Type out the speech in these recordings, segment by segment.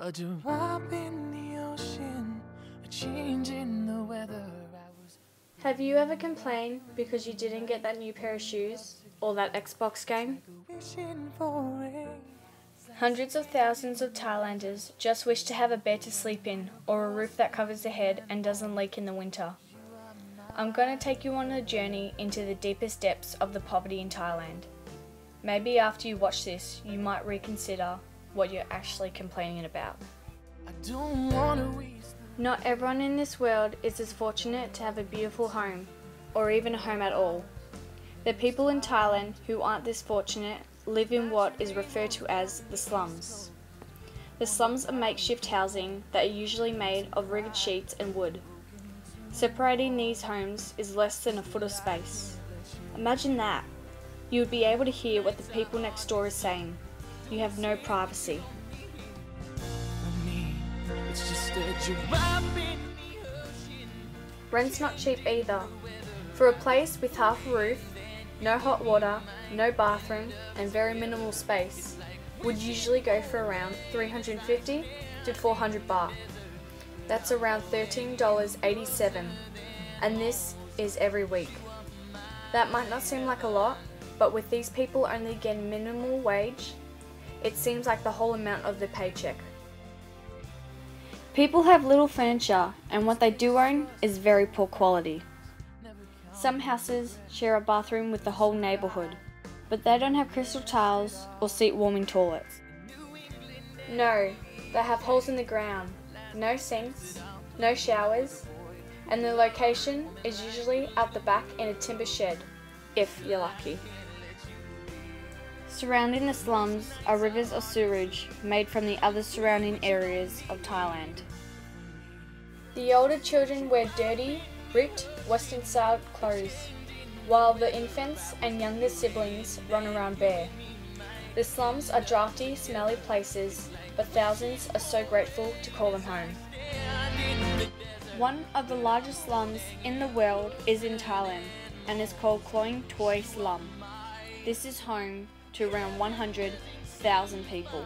A drop in the ocean, a change in the weather. Have you ever complained because you didn't get that new pair of shoes or that Xbox game? Hundreds of thousands of Thailanders just wish to have a bed to sleep in or a roof that covers their head and doesn't leak in the winter. I'm going to take you on a journey into the deepest depths of the poverty in Thailand. Maybe after you watch this, you might reconsider what you're actually complaining about. Not everyone in this world is as fortunate to have a beautiful home, or even a home at all. The people in Thailand who aren't this fortunate live in what is referred to as the slums. The slums are makeshift housing that are usually made of rigged sheets and wood. Separating these homes is less than a foot of space. Imagine that. You would be able to hear what the people next door is saying. You have no privacy. Rent's not cheap either. For a place with half a roof, no hot water, no bathroom, and very minimal space, would usually go for around 350 to 400 baht. That's around $13.87, and this is every week. That might not seem like a lot, but with these people only getting minimal wage, it seems like the whole amount of their paycheck. People have little furniture, and what they do own is very poor quality. Some houses share a bathroom with the whole neighbourhood, but they don't have crystal tiles or seat warming toilets. No, they have holes in the ground, no sinks, no showers, and the location is usually out the back in a timber shed, if you're lucky. Surrounding the slums are rivers of sewage made from the other surrounding areas of Thailand. The older children wear dirty, ripped, Western-style clothes, while the infants and younger siblings run around bare. The slums are drafty, smelly places, but thousands are so grateful to call them home. One of the largest slums in the world is in Thailand and is called Kloing Toi Slum. This is home to around 100,000 people.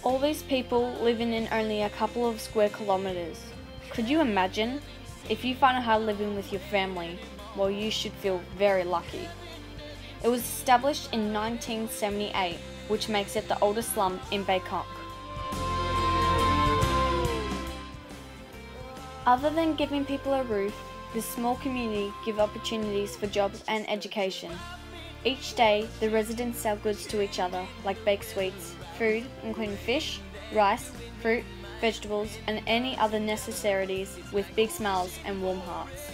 All these people living in only a couple of square kilometres. Could you imagine? If you find it hard living with your family, well, you should feel very lucky. It was established in 1978, which makes it the oldest slum in Bangkok. Other than giving people a roof, this small community give opportunities for jobs and education. Each day, the residents sell goods to each other, like baked sweets, food, including fish, rice, fruit, vegetables, and any other necessities with big smiles and warm hearts.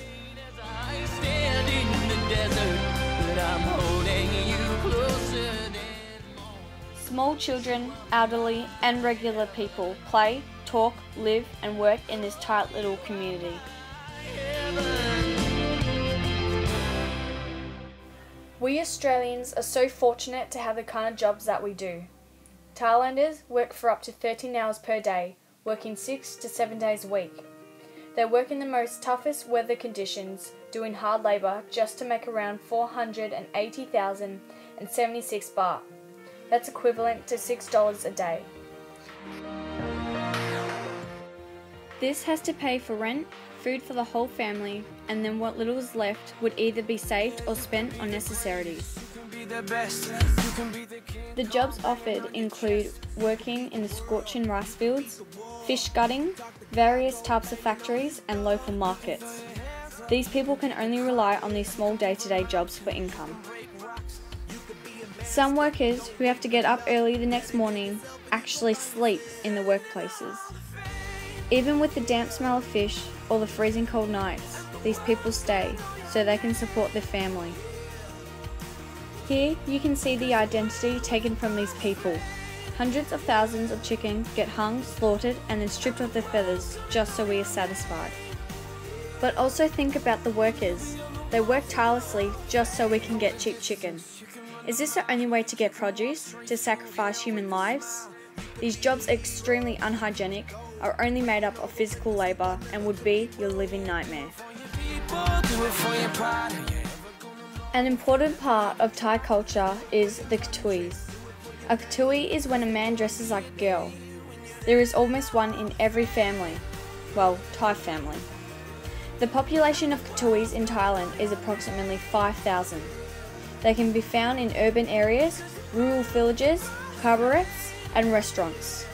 Small children, elderly, and regular people play, talk, live, and work in this tight little community. We Australians are so fortunate to have the kind of jobs that we do. Thailanders work for up to 13 hours per day, working 6 to 7 days a week. They work in the most toughest weather conditions, doing hard labour just to make around 480,076 baht. That's equivalent to $6 a day. This has to pay for rent, food for the whole family, and then what little is left would either be saved or spent on necessities. The jobs offered include working in the scorching rice fields, fish gutting, various types of factories, and local markets. These people can only rely on these small day-to-day jobs for income. Some workers who have to get up early the next morning actually sleep in the workplaces. Even with the damp smell of fish or the freezing cold nights, these people stay so they can support their family. Here you can see the identity taken from these people. Hundreds of thousands of chickens get hung, slaughtered, and then stripped of their feathers just so we are satisfied. But also think about the workers. They work tirelessly just so we can get cheap chicken. Is this the only way to get produce, to sacrifice human lives? These jobs are extremely unhygienic, are only made up of physical labour, and would be your living nightmare. An important part of Thai culture is the katuis. A katui is when a man dresses like a girl. There is almost one in every family. Well, Thai family. The population of katuis in Thailand is approximately 5,000. They can be found in urban areas, rural villages, cabarets, and restaurants.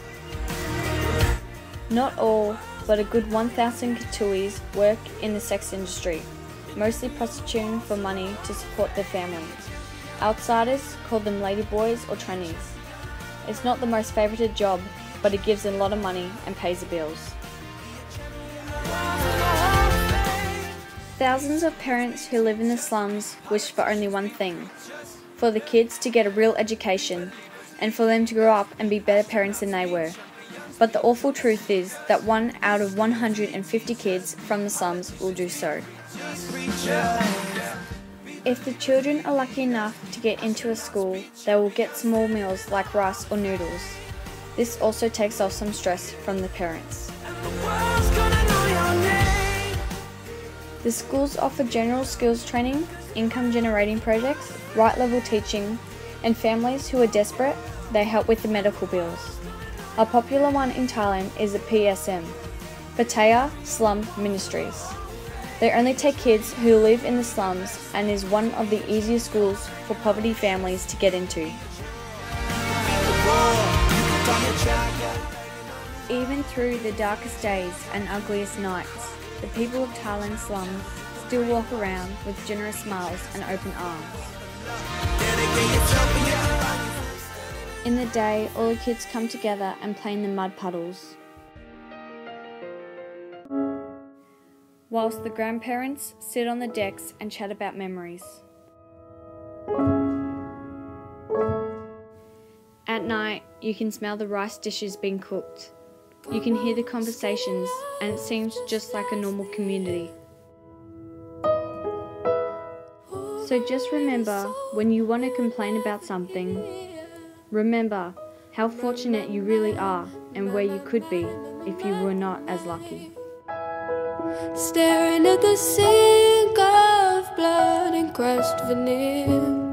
Not all, but a good 1,000 katuis work in the sex industry, mostly prostituting for money to support their families. Outsiders call them ladyboys or trannies. It's not the most favoured job, but it gives a lot of money and pays the bills. Thousands of parents who live in the slums wish for only one thing: for the kids to get a real education and for them to grow up and be better parents than they were. But the awful truth is that 1 out of 150 kids from the slums will do so. If the children are lucky enough to get into a school, they will get small meals like rice or noodles. This also takes off some stress from the parents. The schools offer general skills training, income generating projects, right level teaching, and families who are desperate, they help with the medical bills. A popular one in Thailand is the PSM, Pattaya Slum Ministries. They only take kids who live in the slums and is one of the easiest schools for poverty families to get into. Even through the darkest days and ugliest nights, the people of Thailand slums still walk around with generous smiles and open arms. In the day, all the kids come together and play in the mud puddles, whilst the grandparents sit on the decks and chat about memories. At night, you can smell the rice dishes being cooked. You can hear the conversations, and it seems just like a normal community. So just remember, when you want to complain about something, remember how fortunate you really are and where you could be if you were not as lucky. Staring at the sink of blood and crushed veneer.